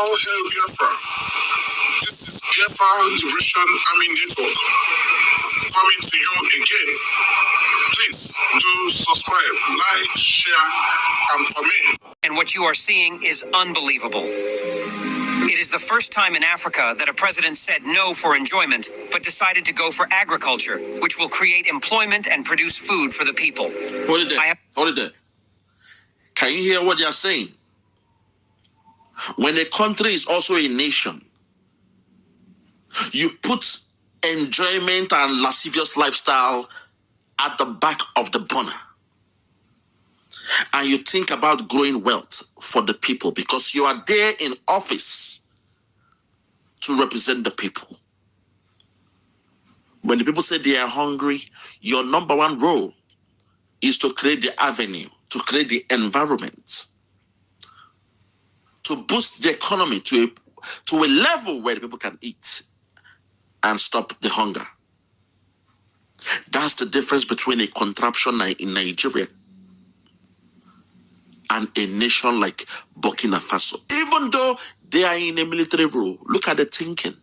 All hail Biafra. This is Biafra Liberation Army Network coming to you again. Please do subscribe, like, share, and comment. And what you are seeing is unbelievable. It is the first time in Africa that a president said no for enjoyment, but decided to go for agriculture, which will create employment and produce food for the people. Hold it there. Hold it there. Can you hear what they are saying? When a country is also a nation, you put enjoyment and lascivious lifestyle at the back of the burner. And you think about growing wealth for the people because you are there in office to represent the people. When the people say they are hungry, your number one role is to create the avenue, to create the environment, to boost the economy to a level where the people can eat and stop the hunger. That's the difference between a contraption in Nigeria and a nation like Burkina Faso. Even though they are in a military rule, look at the thinking.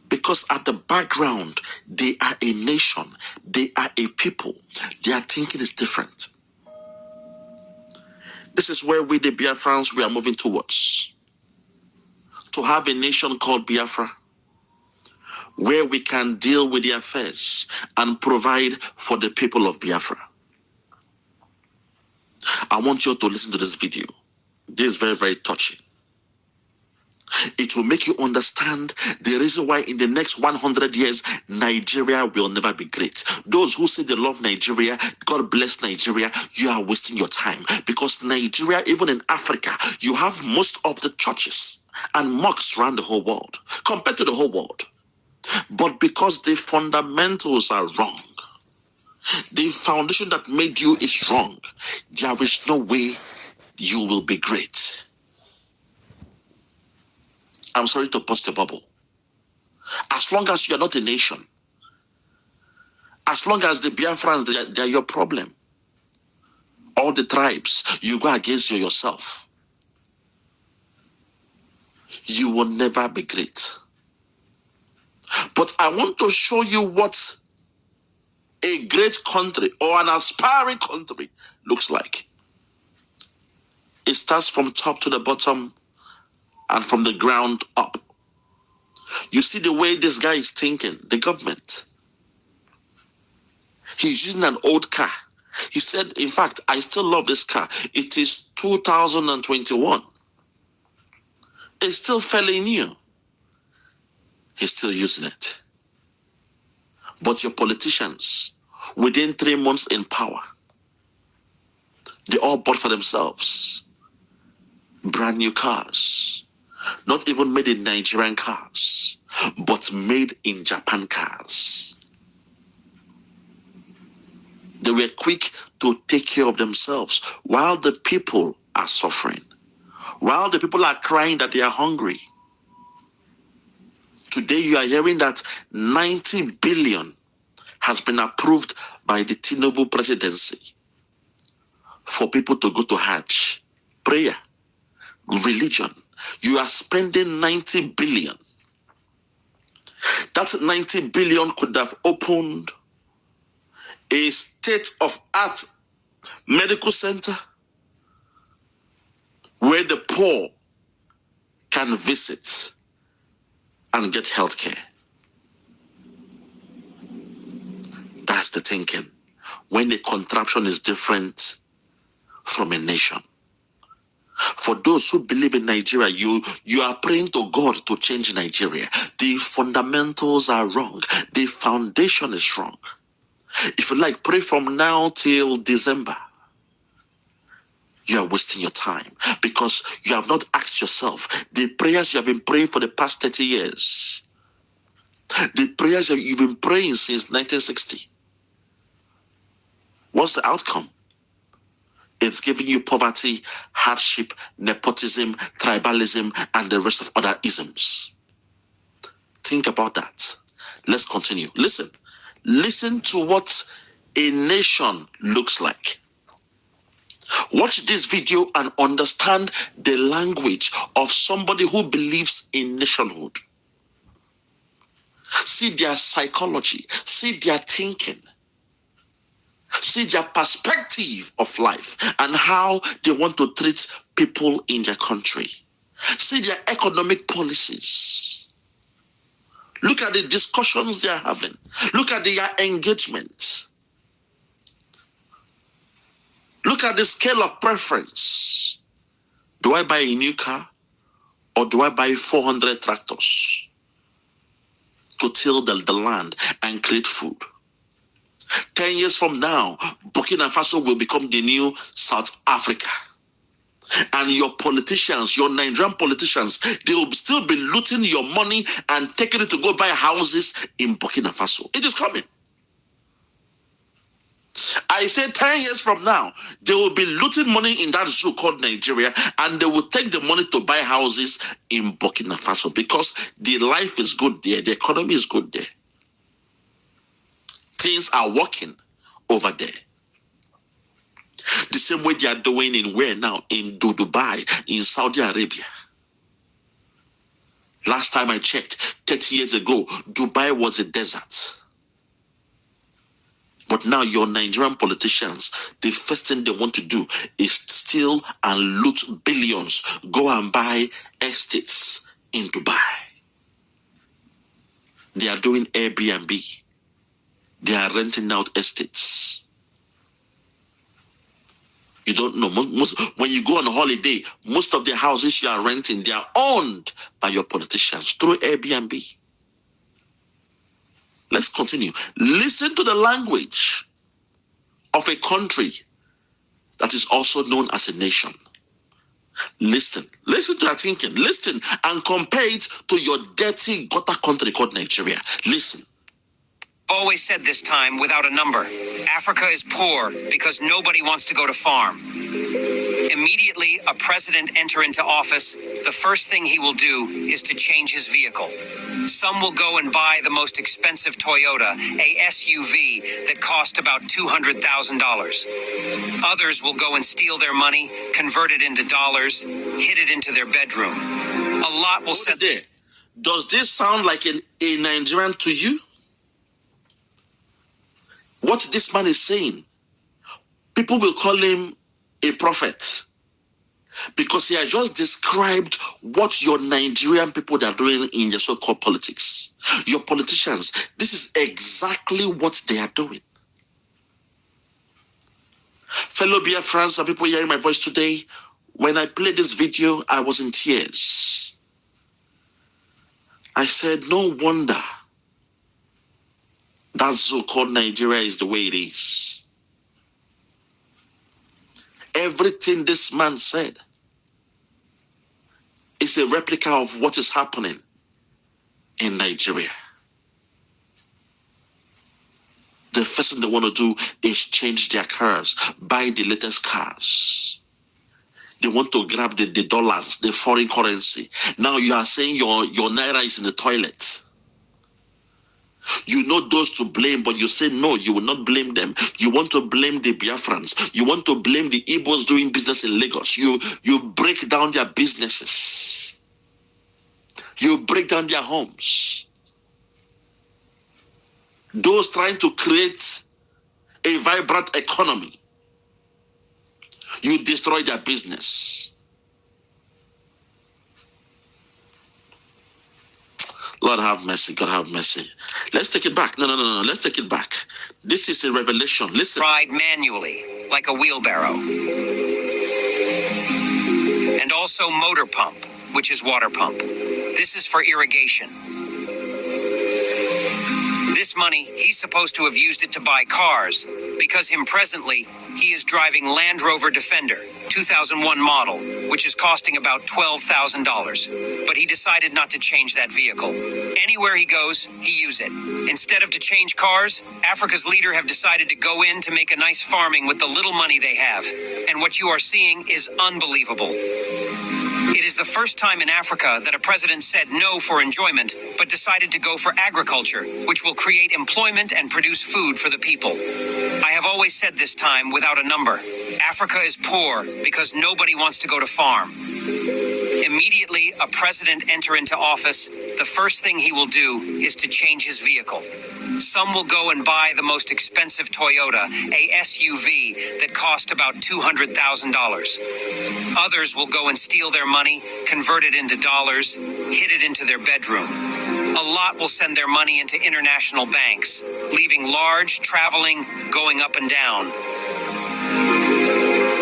Because at the background, they are a nation, they are a people. Their thinking is different. This is where we, the Biafrans, we are moving towards. To have a nation called Biafra, where we can deal with the affairs and provide for the people of Biafra. I want you to listen to this video. This is very, very touching. It will make you understand the reason why in the next 100 years, Nigeria will never be great. Those who say they love Nigeria, God bless Nigeria, you are wasting your time. Because Nigeria, even in Africa, you have most of the churches and mosques around the whole world, compared to the whole world. But because the fundamentals are wrong, the foundation that made you is wrong, there is no way you will be great. I'm sorry to burst the bubble. As long as you are not a nation, as long as the Biafrans, they are your problem. All the tribes, you go against yourself. You will never be great. But I want to show you what a great country or an aspiring country looks like. It starts from top to the bottom and from the ground up. You see the way this guy is thinking, the government. He's using an old car. He said, in fact, I still love this car. It is 2021. It's still fairly new. He's still using it. But your politicians, within 3 months in power, they all bought for themselves brand new cars. Not even made in Nigerian cars, but made in Japan cars. They were quick to take care of themselves while the people are suffering, while the people are crying that they are hungry. Today you are hearing that 90 billion has been approved by the Tinubu presidency for people to go to Hajj, prayer, religion. You are spending 90 billion. That 90 billion could have opened a state-of-art medical center where the poor can visit and get health care. That's the thinking. When a contraption is different from a nation. For those who believe in Nigeria, you are praying to God to change Nigeria. The fundamentals are wrong. The foundation is wrong. If you like, pray from now till December. You are wasting your time because you have not asked yourself the prayers you have been praying for the past 30 years. The prayers you've been praying since 1960. What's the outcome? It's giving you poverty, hardship, nepotism, tribalism, and the rest of other isms. Think about that. Let's continue. Listen to what a nation looks like. Watch this video and understand the language of somebody who believes in nationhood. See their psychology, see their thinking, see their perspective of life and how they want to treat people in their country. See their economic policies. Look at the discussions they are having. Look at their engagement. Look at the scale of preference. Do I buy a new car or do I buy 400 tractors to till the land and create food? 10 years from now, Burkina Faso will become the new South Africa. And your politicians, your Nigerian politicians, they will still be looting your money and taking it to go buy houses in Burkina Faso. It is coming. I say 10 years from now, they will be looting money in that zoo called Nigeria, and they will take the money to buy houses in Burkina Faso because the life is good there, the economy is good there. Things are working over there. The same way they are doing in where now? In Dubai, in Saudi Arabia. Last time I checked, 30 years ago, Dubai was a desert. But now your Nigerian politicians, the first thing they want to do is steal and loot billions, go and buy estates in Dubai. They are doing Airbnb. They are renting out estates. You don't know. When you go on a holiday, most of the houses you are renting, they are owned by your politicians through Airbnb. Let's continue. Listen to the language of a country that is also known as a nation. Listen to that thinking. Listen and compare it to your dirty gutter country called Nigeria. Listen. Always said this time without a number. Africa is poor because nobody wants to go to farm. Immediately a president enter into office, the first thing he will do is to change his vehicle. Some will go and buy the most expensive Toyota, a SUV that cost about $200,000. Others will go and steal their money, convert it into dollars, hid it into their bedroom. A lot will say there. Does this sound like a Nigerian to you? What this man is saying, people will call him a prophet because he has just described what your Nigerian people are doing in your so-called politics. Your politicians, this is exactly what they are doing. Fellow Biafrans and people hearing my voice today, when I played this video, I was in tears. I said, no wonder that so-called Nigeria is the way it is. Everything this man said is a replica of what is happening in Nigeria. The first thing they want to do is change their cars, buy the latest cars. They want to grab the dollars, the foreign currency. Now you are saying your naira is in the toilet. You know those to blame, but you say no, you will not blame them. You want to blame the Biafrans. You want to blame the Igbos doing business in Lagos. You break down their businesses. You break down their homes. Those trying to create a vibrant economy, you destroy their business. Lord have mercy, God have mercy. Let's take it back. No. Let's take it back. This is a revelation. Listen. Ride manually, like a wheelbarrow. And also motor pump, which is water pump. This is for irrigation. This money, he's supposed to have used it to buy cars, because presently, he is driving Land Rover Defender, 2001 model, which is costing about $12,000. But he decided not to change that vehicle. Anywhere he goes, he uses it. Instead of to change cars, Africa's leader have decided to go in to make a nice farming with the little money they have. And what you are seeing is unbelievable. It is the first time in Africa that a president said no for enjoyment, but decided to go for agriculture, which will create employment and produce food for the people. I have always said this time without a number. Africa is poor because nobody wants to go to farm. Immediately, a president enter into office, the first thing he will do is to change his vehicle. Some will go and buy the most expensive Toyota, a SUV that cost about $200,000. Others will go and steal their money, convert it into dollars, hid it into their bedroom. A lot will send their money into international banks, leaving large, traveling, going up and down.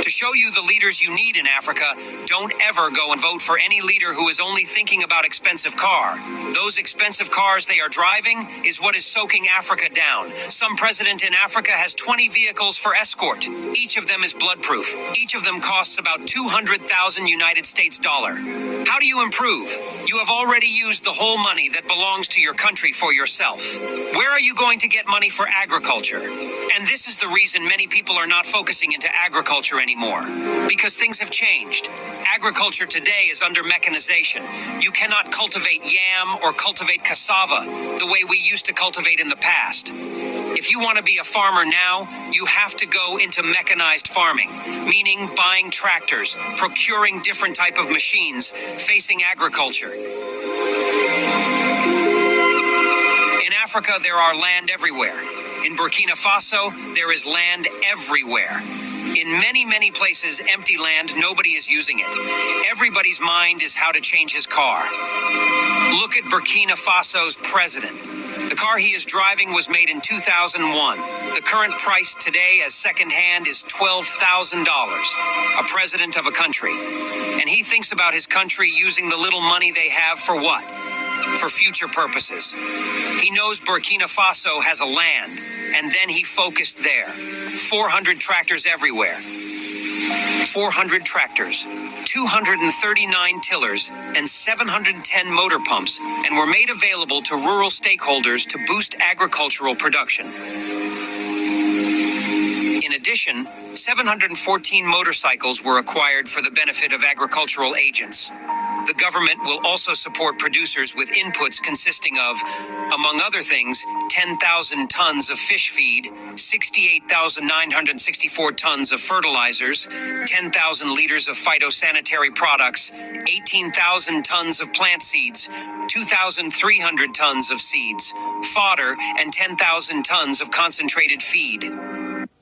To show you the leaders you need in Africa, don't ever go and vote for any leader who is only thinking about expensive car. Those expensive cars they are driving is what is soaking Africa down. Some president in Africa has 20 vehicles for escort. Each of them is bloodproof. Each of them costs about 200,000 United States dollar. How do you improve? You have already used the whole money that belongs to your country for yourself. Where are you going to get money for agriculture? And this is the reason many people are not focusing into agriculture anymore. Because things have changed. Agriculture today is under mechanization. You cannot cultivate yam or cultivate cassava the way we used to cultivate in the past. If you want to be a farmer now, you have to go into mechanized farming, meaning buying tractors, procuring different type of machines, facing agriculture. In Africa, there are land everywhere. In Burkina Faso, there is land everywhere. In many, many places, empty land, nobody is using it. Everybody's mind is how to change his car. Look at Burkina Faso's president. The car he is driving was made in 2001. The current price today as secondhand is $12,000. A president of a country. And he thinks about his country using the little money they have for what? For future purposes. He knows Burkina Faso has a land, and then he focused there. 400 tractors everywhere. 400 tractors, 239 tillers, and 710 motor pumps, and were made available to rural stakeholders to boost agricultural production. In addition, 714 motorcycles were acquired for the benefit of agricultural agents. The government will also support producers with inputs consisting of, among other things, 10,000 tons of fish feed, 68,964 tons of fertilizers, 10,000 liters of phytosanitary products, 18,000 tons of plant seeds, 2,300 tons of seeds, fodder, and 10,000 tons of concentrated feed.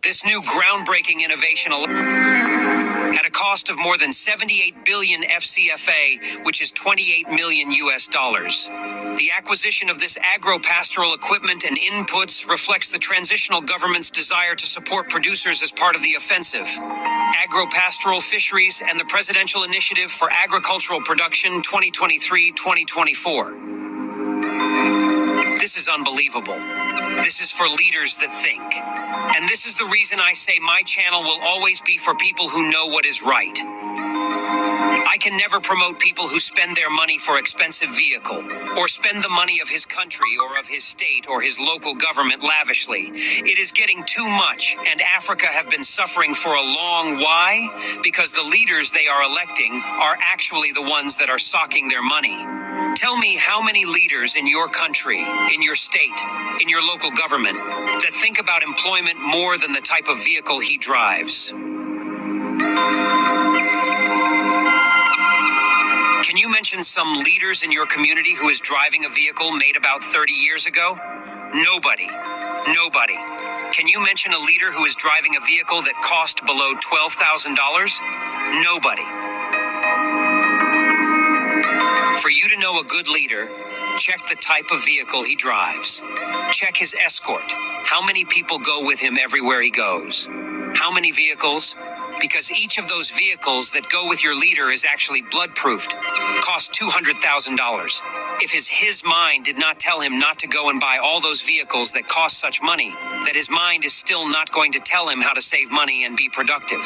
This new groundbreaking innovation at a cost of more than 78 billion FCFA, which is 28 million US dollars. The acquisition of this agro-pastoral equipment and inputs reflects the transitional government's desire to support producers as part of the offensive. Agro-pastoral fisheries and the Presidential Initiative for Agricultural Production 2023-2024. This is unbelievable. This is for leaders that think. And this is the reason I say my channel will always be for people who know what is right. I can never promote people who spend their money for expensive vehicle, or spend the money of his country or of his state or his local government lavishly. It is getting too much, and Africa have been suffering for a long why? Because the leaders they are electing are actually the ones that are socking their money. Tell me how many leaders in your country, in your state, in your local government, that think about employment more than the type of vehicle he drives. Can you mention some leaders in your community who is driving a vehicle made about 30 years ago? Nobody. Nobody. Can you mention a leader who is driving a vehicle that cost below $12,000? Nobody. For you to know a good leader, check the type of vehicle he drives. Check his escort. How many people go with him everywhere he goes? How many vehicles? Because each of those vehicles that go with your leader is actually blood-proofed, cost $200,000. If his mind did not tell him not to go and buy all those vehicles that cost such money, that his mind is still not going to tell him how to save money and be productive.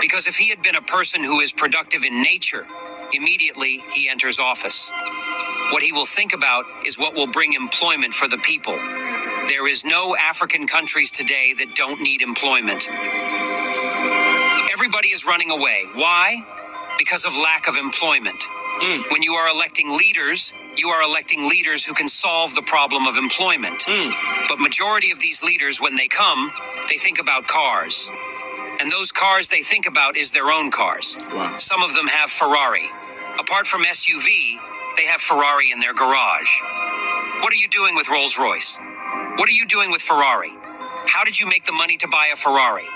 Because if he had been a person who is productive in nature, immediately he enters office. What he will think about is what will bring employment for the people. There is no African countries today that don't need employment. Everybody is running away. Why? because of lack of employment. When you are electing leaders, you are electing leaders who can solve the problem of employment. But majority of these leaders, when they come, they think about cars. And those cars they think about is their own cars. Wow. Some of them have Ferrari. Apart from SUV, they have Ferrari in their garage. What are you doing with Rolls-Royce? What are you doing with Ferrari? How did you make the money to buy a Ferrari?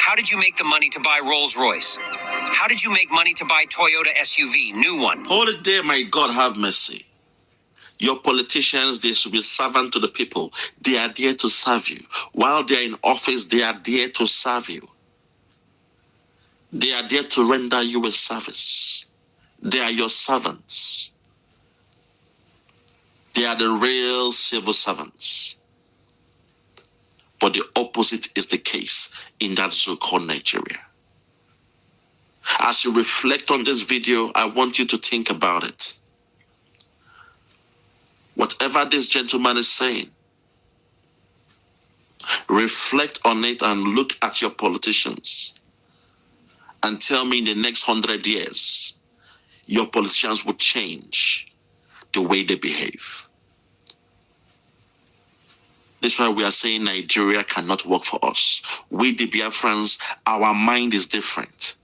How did you make the money to buy Rolls-Royce? How did you make money to buy Toyota SUV, new one? Hold it there, my God, have mercy. Your politicians, they should be servant to the people. They are there to serve you. While they are in office, they are there to serve you. They are there to render you a service. They are your servants. They are the real civil servants. But the opposite is the case in that so-called Nigeria. As you reflect on this video, I want you to think about it. Whatever this gentleman is saying, reflect on it and look at your politicians and tell me in the next 100 years, your politicians will change the way they behave. This is why we are saying Nigeria cannot work for us. We, the Biafrans, our mind is different.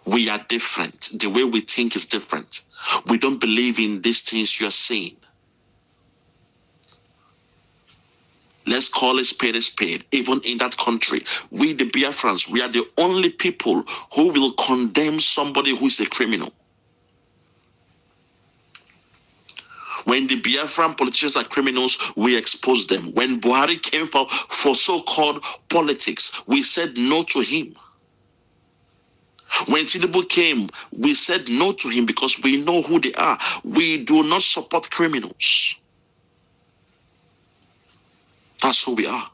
We are different. The way we think is different. We don't believe in these things you are saying. Let's call a spade a spade. Even in that country, we, the Biafrans, we are the only people who will condemn somebody who is a criminal. When the Biafran politicians are criminals, we expose them. When Buhari came for so-called politics, we said no to him. When Tinubu came, we said no to him because we know who they are. We do not support criminals. That's who we are.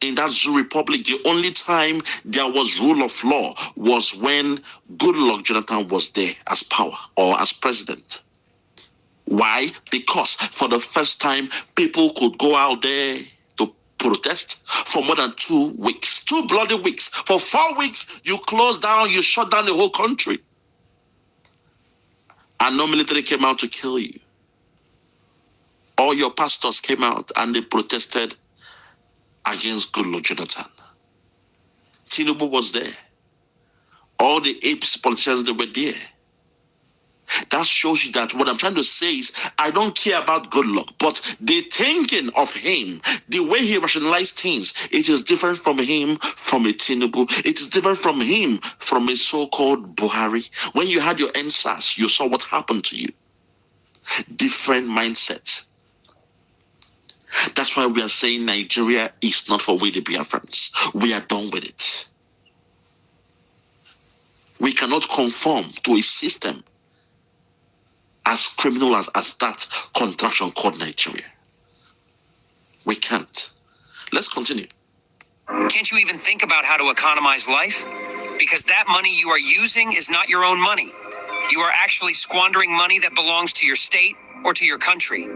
In that Zoo Republic, the only time there was rule of law was when Goodluck Jonathan was there as power or as president. Why? Because for the first time, people could go out there to protest for more than 2 weeks. 2 bloody weeks. For 4 weeks, you closed down, you shut down the whole country. And no military came out to kill you. All your pastors came out and they protested against Goodluck Jonathan. Tinubu was there. All the apes politicians, they were there. That shows you that what I'm trying to say is, I don't care about Goodluck, but the thinking of him, the way he rationalized things, it is different from him, from a Tinubu. It is different from him, from a so-called Buhari. When you had your NSAS, you saw what happened to you. Different mindsets. That's why we are saying Nigeria is not for we the Biafrans. We are done with it. We cannot conform to a system as criminal as that contraction called Nigeria. We can't. Let's continue. Can't you even think about how to economize life? Because that money you are using is not your own money. You are actually squandering money that belongs to your state or to your country.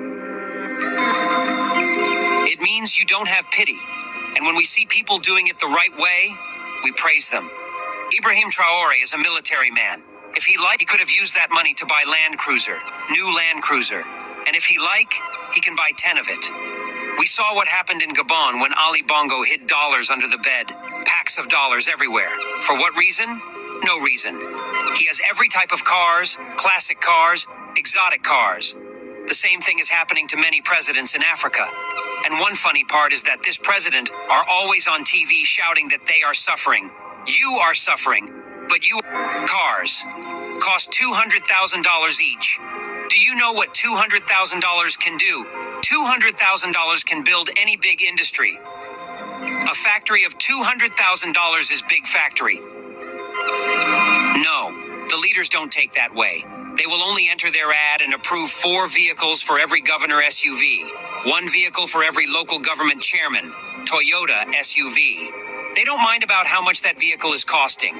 It means you don't have pity. And when we see people doing it the right way, we praise them. Ibrahim Traore is a military man. If he liked, he could have used that money to buy new Land Cruiser. And if he he can buy 10 of it. We saw what happened in Gabon when Ali Bongo hid dollars under the bed. Packs of dollars everywhere. For what reason? No reason. He has every type of cars, classic cars, exotic cars. The same thing is happening to many presidents in Africa. And one funny part is that this president are always on TV shouting that they are suffering. You are suffering, but cars cost $200,000 each. Do you know what $200,000 can do? $200,000 can build any big industry. A factory of $200,000 is big factory. No, the leaders don't take that way. They will only enter their ad and approve 4 vehicles for every governor SUV, 1 vehicle for every local government chairman, Toyota SUV. They don't mind about how much that vehicle is costing.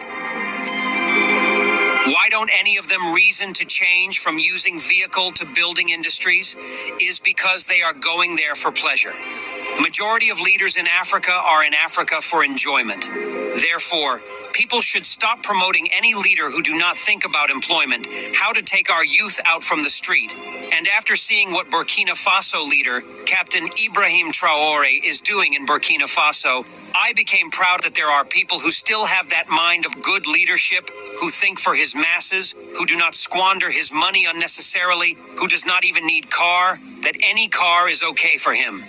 Why don't any of them reason to change from using vehicle to building industries? Is because they are going there for pleasure. Majority of leaders in Africa are in Africa for enjoyment. Therefore, people should stop promoting any leader who do not think about employment, how to take our youth out from the street. And after seeing what Burkina Faso leader, Captain Ibrahim Traoré, is doing in Burkina Faso, I became proud that there are people who still have that mind of good leadership, who think for his masses, who do not squander his money unnecessarily, who does not even need car, that any car is okay for him.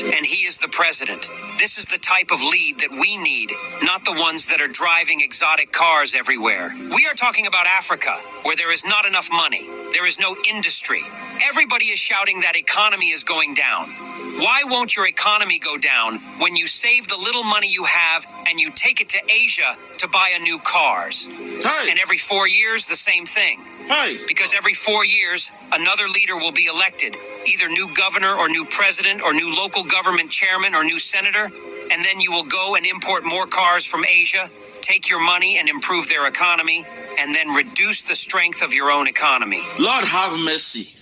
And he is the president. This is the type of lead that we need, not the ones that are driving exotic cars everywhere. We are talking about Africa, where there is not enough money. There is no industry. Everybody is shouting that economy is going down. Why won't your economy go down when you save the little money you have and you take it to Asia to buy a new cars? Hi. And every 4 years, the same thing. Hi. Because every 4 years, another leader will be elected, either new governor or new president or new local government chairman or new senator, and then you will go and import more cars from Asia, take your money and improve their economy, and then reduce the strength of your own economy. Lord have mercy.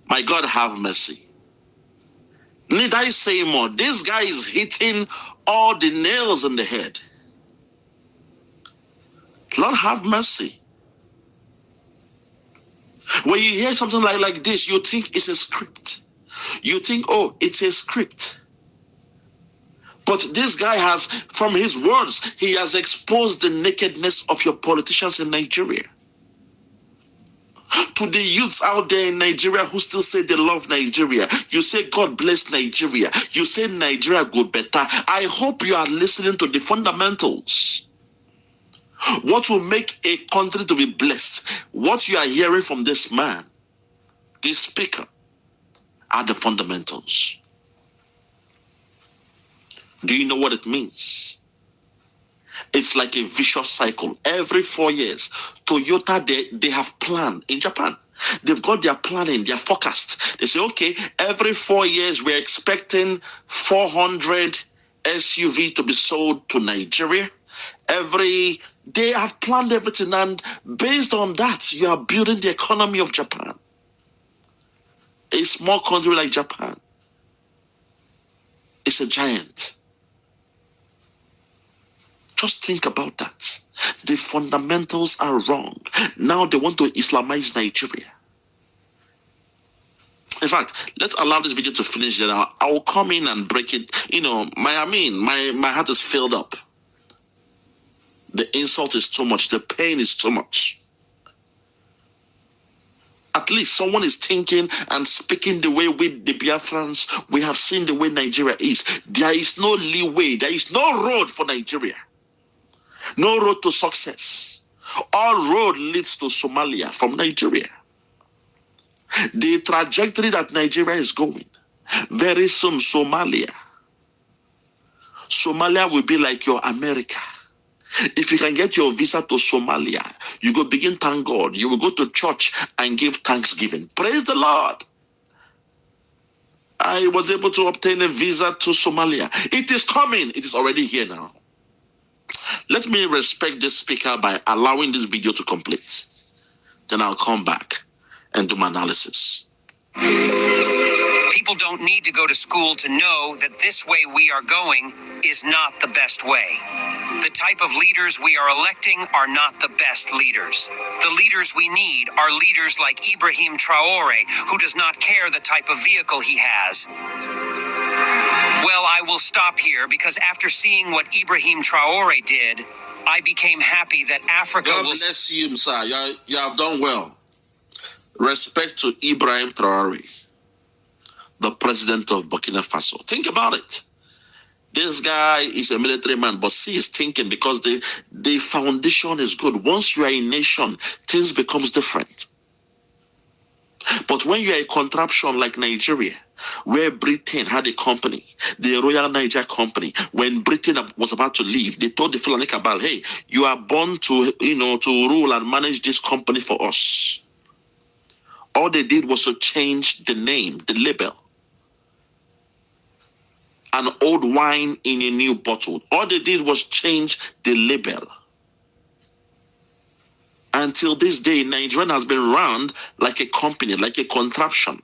My God have mercy. Need I say more? This guy is hitting all the nails in the head. Lord have mercy. When you hear something like this, you think it's a script. You think, oh, it's a script. But this guy has, from his words, he has exposed the nakedness of your politicians in Nigeria. To the youths out there in Nigeria who still say they love Nigeria, you say God bless Nigeria, you say Nigeria go better. I hope you are listening to the fundamentals. What will make a country to be blessed? What you are hearing from this man, this speaker, are the fundamentals. Do you know what it means? It's like a vicious cycle. Every 4 years, Toyota, they have planned in Japan. They've got their planning, their forecast. They say, okay, every 4 years, we're expecting 400 SUV to be sold to Nigeria. They have planned everything, and based on that, you are building the economy of Japan. A small country like Japan is a giant. Just think about that. The fundamentals are wrong. Now they want to Islamize Nigeria. In fact, let's allow this video to finish. Then I will come in and break it. You know, my heart is filled up. The insult is too much. The pain is too much. At least someone is thinking and speaking the way with the Biafrans. We have seen the way Nigeria is. There is no leeway. There is no road for Nigeria. No road to success. All road leads to Somalia from Nigeria. The trajectory that Nigeria is going, very soon Somalia will be like your America. If you can get your visa to Somalia, you go begin thank God. You will go to church and give thanksgiving. Praise the Lord. I was able to obtain a visa to Somalia. It is coming. It is already here now. Let me respect this speaker by allowing this video to complete. Then I'll come back and do my analysis. People don't need to go to school to know that this way we are going is not the best way. The type of leaders we are electing are not the best leaders. The leaders we need are leaders like Ibrahim Traoré, who does not care the type of vehicle he has. Well, I will stop here because after seeing what Ibrahim Traoré did, I became happy that Africa God will... bless you, sir. You have done well. Respect to Ibrahim Traoré, the president of Burkina Faso. Think about it. This guy is a military man, but see his thinking, because the foundation is good. Once you are a nation, things becomes different. But when you are a contraption like Nigeria, where Britain had a company, the Royal Niger Company, when Britain was about to leave, they told the Fulani Cabal, hey, you are born to rule and manage this company for us. All they did was to change the name, the label. An old wine in a new bottle. All they did was change the label. Until this day, Nigeria has been run like a company, like a contraption,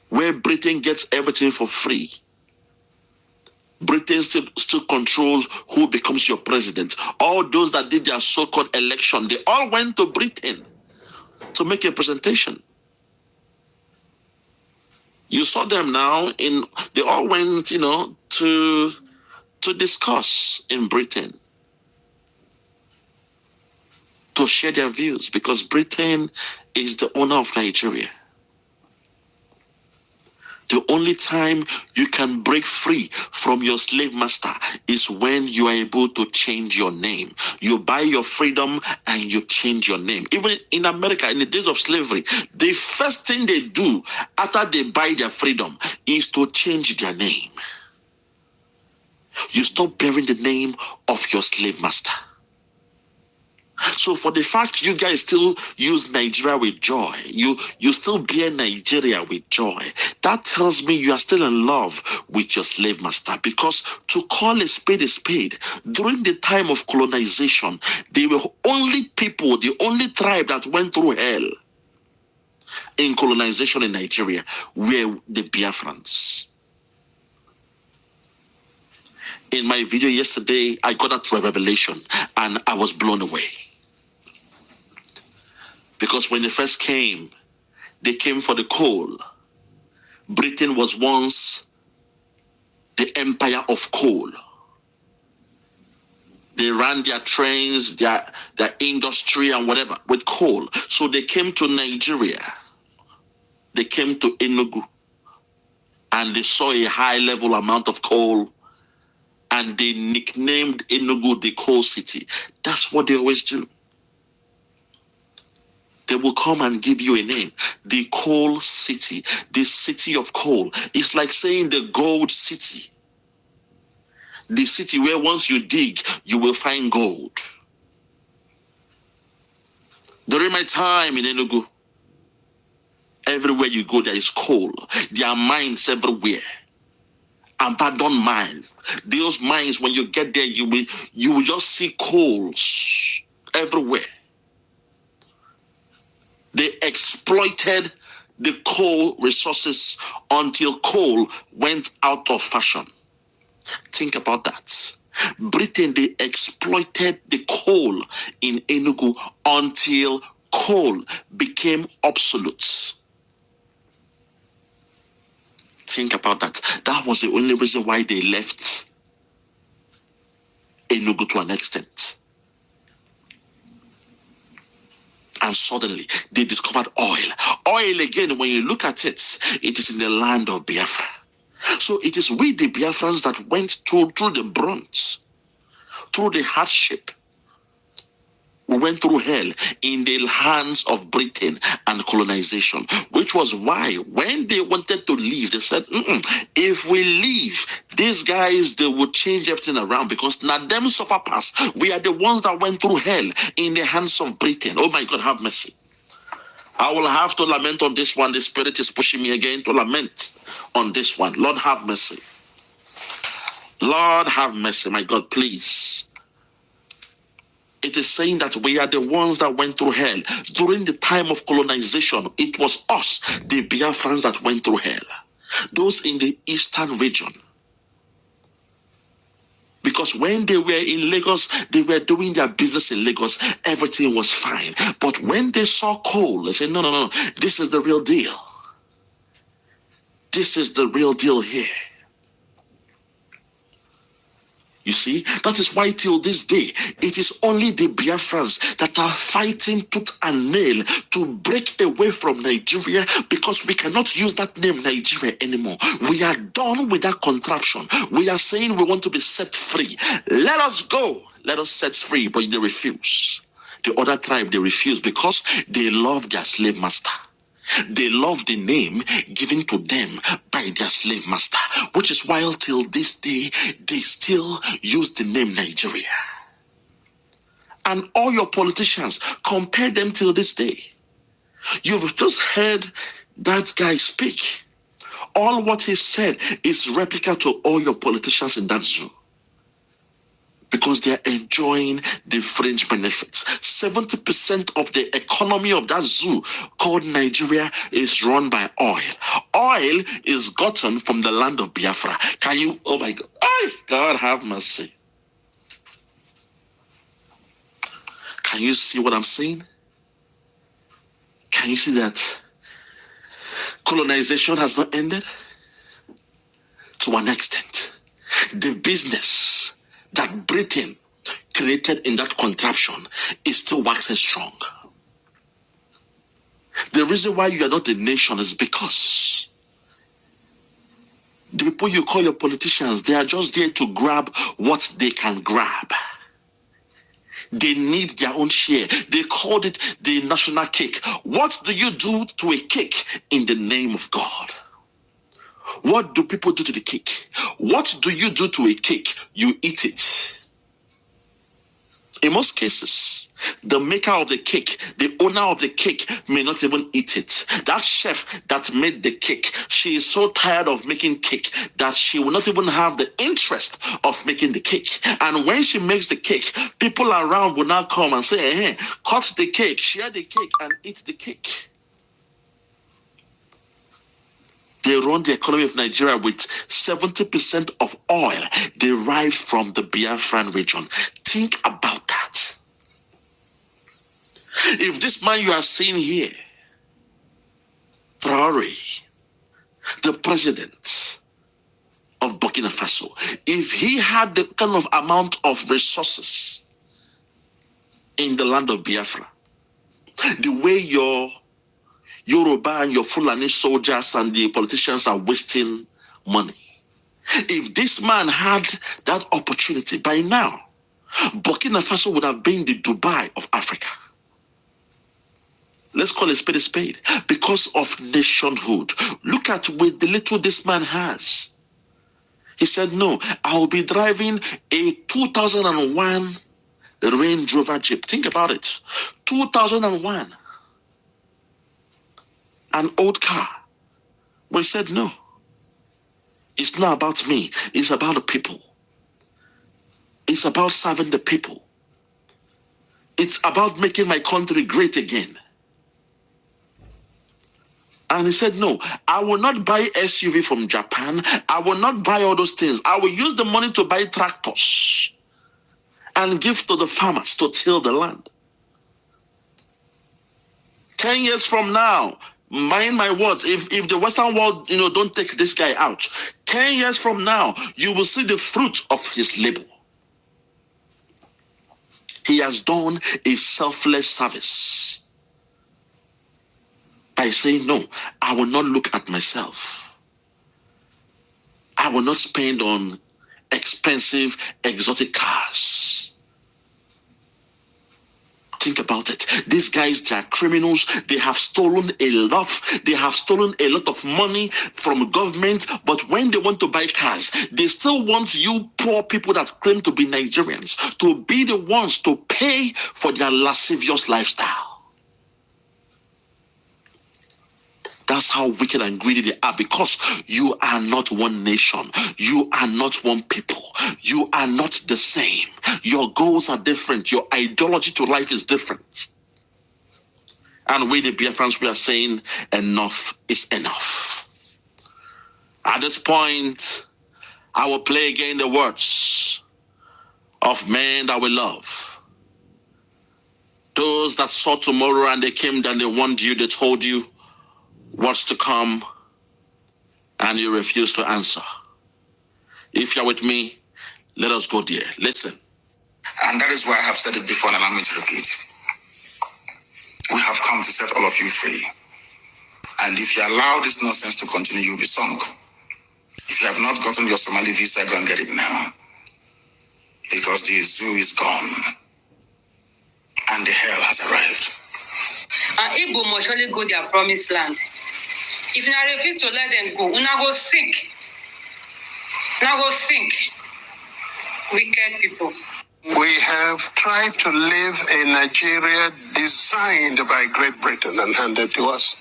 where Britain gets everything for free. Britain still controls who becomes your president. All those that did their so-called election, they all went to Britain to make a presentation. You saw them now they all went, to discuss in Britain, to share their views, because Britain is the owner of Nigeria. The only time you can break free from your slave master is when you are able to change your name. You buy your freedom and you change your name. Even in America, in the days of slavery, the first thing they do after they buy their freedom is to change their name. You stop bearing the name of your slave master. So for the fact you guys still use Nigeria with joy, you still bear Nigeria with joy, that tells me you are still in love with your slave master. Because to call a spade, during the time of colonization, they were only people, the only tribe that went through hell in colonization in Nigeria were the Biafrans. In my video yesterday, I got that revelation and I was blown away. Because when they first came, they came for the coal. Britain was once the empire of coal. They ran their trains, their industry and whatever with coal. So they came to Nigeria. They came to Enugu. And they saw a high level amount of coal. And they nicknamed Enugu the coal city. That's what they always do. They will come and give you a name. The coal city. The city of coal. It's like saying the gold city. The city where once you dig, you will find gold. During my time in Enugu, everywhere you go, there is coal. There are mines everywhere. Abandoned mines. Those mines, when you get there, you will just see coals everywhere. They exploited the coal resources until coal went out of fashion. Think about that. Britain, they exploited the coal in Enugu until coal became obsolete. Think about that. That was the only reason why they left Enugu to an extent. And suddenly, they discovered oil. Oil, again, when you look at it, it is in the land of Biafra. So it is we, the Biafrans, that went through the brunt, through the hardship. We went through hell in the hands of Britain and colonization, which was why when they wanted to leave, they said, if we leave, these guys, they would change everything around, because now them suffer past. We are the ones that went through hell in the hands of Britain. Oh my God, have mercy. I will have to lament on this one. The Spirit is pushing me again to lament on this one. Lord, have mercy. Lord, have mercy. My God, please. It is saying that we are the ones that went through hell. During the time of colonization, it was us, the Biafrans, that went through hell. Those in the eastern region. Because when they were in Lagos, they were doing their business in Lagos. Everything was fine. But when they saw coal, they said, no, this is the real deal. This is the real deal here. You see, that is why till this day, it is only the Biafrans that are fighting tooth and nail to break away from Nigeria, because we cannot use that name Nigeria anymore. We are done with that contraption. We are saying we want to be set free. Let us go. Let us set free, but they refuse. The other tribe, they refuse because they love their slave master. They love the name given to them by their slave master, which is why till this day, they still use the name Nigeria. And all your politicians, compare them till this day. You've just heard that guy speak. All what he said is replica to all your politicians in that zoo. because they are enjoying the fringe benefits. 70% of the economy of that zoo called Nigeria is run by oil. Oil is gotten from the land of Biafra. Can you, oh my God, God have mercy. Can you see what I'm saying? Can you see that colonization has not ended? To an extent, the business that Britain created in that contraption is still waxing strong. The reason why you are not a nation is because the people you call your politicians, they are just there to grab what they can grab. They need their own share. They called it the national cake. What do you do to a cake in the name of God? What do people do to the cake? What do you do to a cake? You eat it. In most cases, the maker of the cake, the owner of the cake may not even eat it. That chef that made the cake, she is so tired of making cake that she will not even have the interest of making the cake. And when she makes the cake, people around will now come and say, hey, cut the cake, share the cake, and eat the cake. They run the economy of Nigeria with 70% of oil derived from the Biafran region. Think about that. If this man you are seeing here, Traore, the president of Burkina Faso, if he had the kind of amount of resources in the land of Biafra, the way your Yoruba and your Fulani soldiers and the politicians are wasting money. If this man had that opportunity by now, Burkina Faso would have been the Dubai of Africa. Let's call a spade because of nationhood. Look at what the little this man has. He said, no, I will be driving a 2001 Range Rover Jeep. Think about it. 2001. An old car. But he said, no. It's not about me. It's about the people. It's about serving the people. It's about making my country great again. And he said, no, I will not buy SUV from Japan. I will not buy all those things. I will use the money to buy tractors and give to the farmers to till the land. 10 years from now, mind my words, if the Western world, don't take this guy out, 10 years from now, you will see the fruit of his labor. He has done a selfless service by saying, no, I will not look at myself. I will not spend on expensive, exotic cars. Think about it. These guys, they are criminals. They have stolen a lot. They have stolen a lot of money from government. But when they want to buy cars, they still want you poor people that claim to be Nigerians to be the ones to pay for their lascivious lifestyle. That's how wicked and greedy they are, because you are not one nation. You are not one people. You are not the same. Your goals are different. Your ideology to life is different. And we, the Biafrans, we are saying enough is enough. At this point, I will play again the words of men that we love. Those that saw tomorrow and they came and they warned you, they told you what's to come, and you refuse to answer. If you're with me, let us go there. Listen. And that is why I have said it before and allow me to repeat. We have come to set all of you free. And if you allow this nonsense to continue, you'll be sunk. If you have not gotten your Somali visa, go and get it now. Because the zoo is gone. And the hell has arrived. And Igbo must surely go their promised land. If you refuse to let them go, una go sink. Una go sink. Wicked people. We have tried to live a Nigeria designed by Great Britain and handed to us.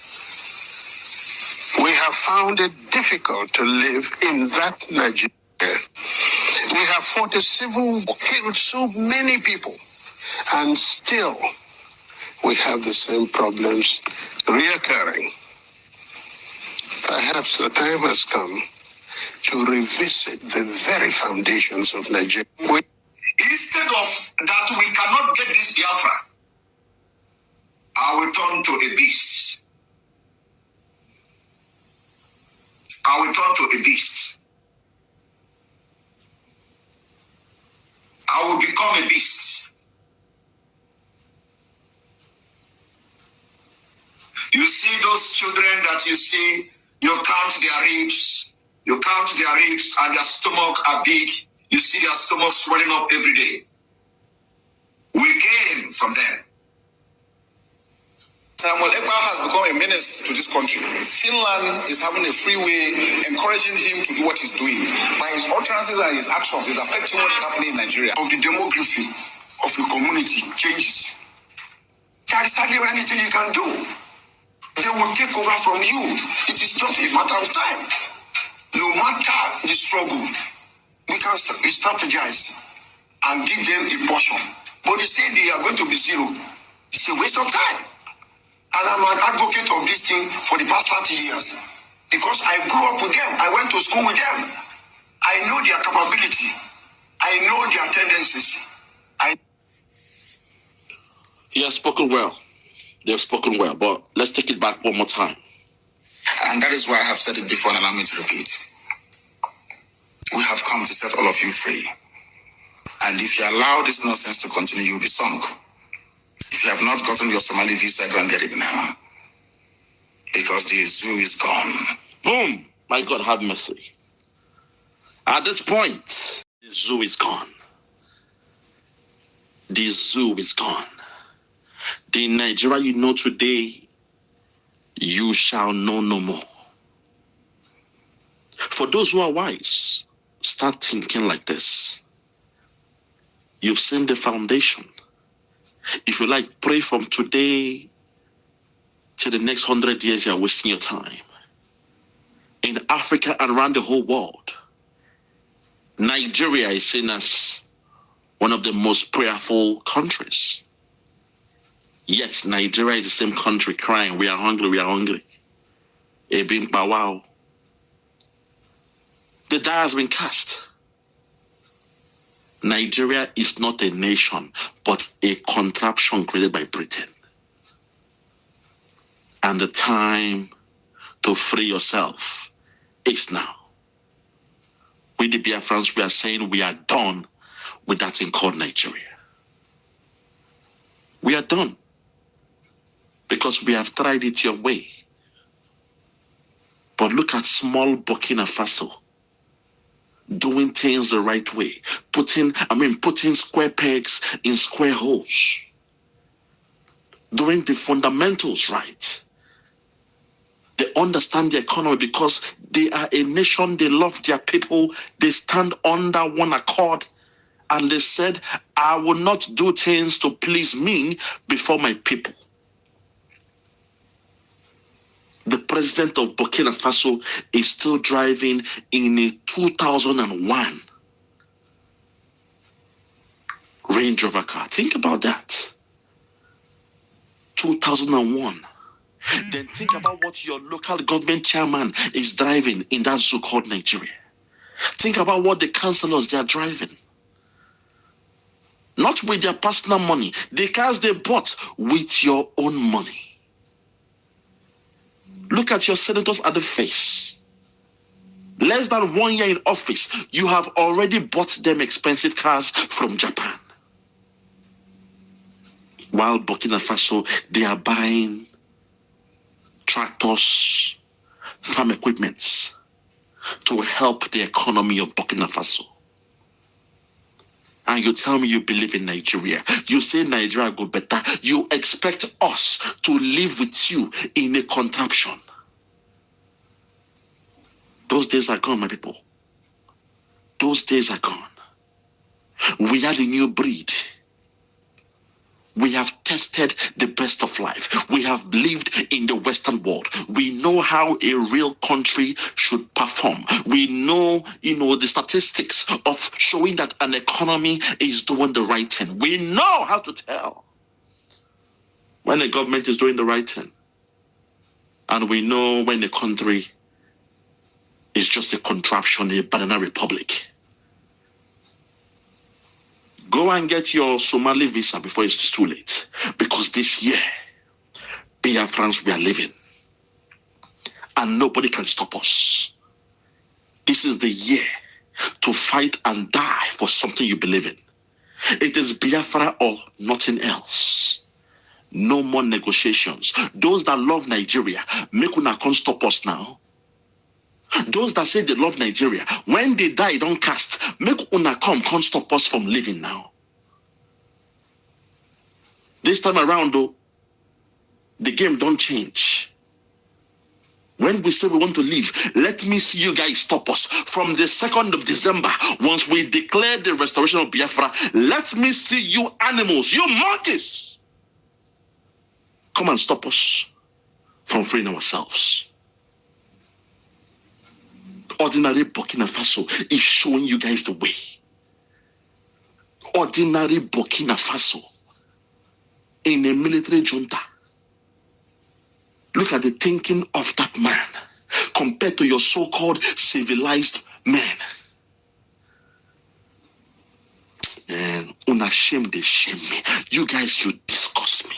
We have found it difficult to live in that Nigeria. We have fought a civil war, killed so many people, and still we have the same problems reoccurring. Perhaps the time has come to revisit the very foundations of Nigeria. Instead of that, we cannot get this Biafra, I will turn to a beast. I will turn to a beast. I will become a beast. You see those children that you see, you count their ribs, and their stomach are big. You see their stomach swelling up every day. We came from them. Samuel Ekpa has become a menace to this country. Finland is having a freeway encouraging him to do what he's doing. By his utterances and his actions, he's affecting what is happening in Nigeria. Of the demography of the community changes. There is hardly anything you can do. They will take over from you. It is just a matter of time. No matter the struggle, we can strategize and give them a portion. But they say they are going to be zero. It's a waste of time. And I'm an advocate of this thing for the past 30 years. Because I grew up with them. I went to school with them. I know their capability. I know their tendencies. He has spoken well. They have spoken well. But let's take it back one more time. And that is why I have said it before and allow me to repeat. We have come to set all of you free. And if you allow this nonsense to continue, you'll be sunk. If you have not gotten your Somali visa, go and get it now. Because the zoo is gone. Boom! My God, have mercy. At this point, the zoo is gone. The zoo is gone. The Nigeria you know today, you shall know no more. For those who are wise, start thinking like this. You've seen the foundation. If you like, pray from today till the next 100 years, you're wasting your time. In Africa and around the whole world, Nigeria is seen as one of the most prayerful countries. Yet Nigeria is the same country crying, we are hungry, we are hungry. Wow. The die has been cast. Nigeria is not a nation, but a contraption created by Britain. And the time to free yourself is now. We the Biafrans, we are saying we are done with that thing called Nigeria. We are done. Because we have tried it your way. But look at small Burkina Faso. Doing things the right way, putting square pegs in square holes, doing the fundamentals right. They understand the economy because they are a nation, they love their people, they stand under one accord, and they said, I will not do things to please me before my people. The president of Burkina Faso is still driving in a 2001 Range Rover car. Think about that. 2001. Then think about what your local government chairman is driving in that zoo called Nigeria. Think about what the councillors they are driving. Not with their personal money. The cars they bought with your own money. Look at your senators at the face. Less than 1 year in office, you have already bought them expensive cars from Japan. While Burkina Faso, they are buying tractors, farm equipments to help the economy of Burkina Faso. And you tell me you believe in Nigeria. You say Nigeria go better. You expect us to live with you in a contraption. Those days are gone, my people. Those days are gone. We are the new breed. We have tested the best of life. We have lived in the Western world. We know how a real country should perform. We know, the statistics of showing that an economy is doing the right thing. We know how to tell when a government is doing the right thing. And we know when a country is just a contraption, a banana republic. Go and get your Somali visa before it's too late. Because this year, Biafrans, we are living. And nobody can stop us. This is the year to fight and die for something you believe in. It is Biafra or nothing else. No more negotiations. Those that love Nigeria, make una come stop us now. Those that say they love Nigeria, when they die, don't cast. Make una come stop us from living now. This time around, though, the game don't change. When we say we want to leave, let me see you guys stop us. From the 2nd of December, once we declare the restoration of Biafra, let me see you animals, you monkeys, come and stop us from freeing ourselves. Ordinary Burkina Faso is showing you guys the way. Ordinary Burkina Faso in a military junta. Look at the thinking of that man compared to your so-called civilized men. And unashamed, they shame me. You guys, you disgust me.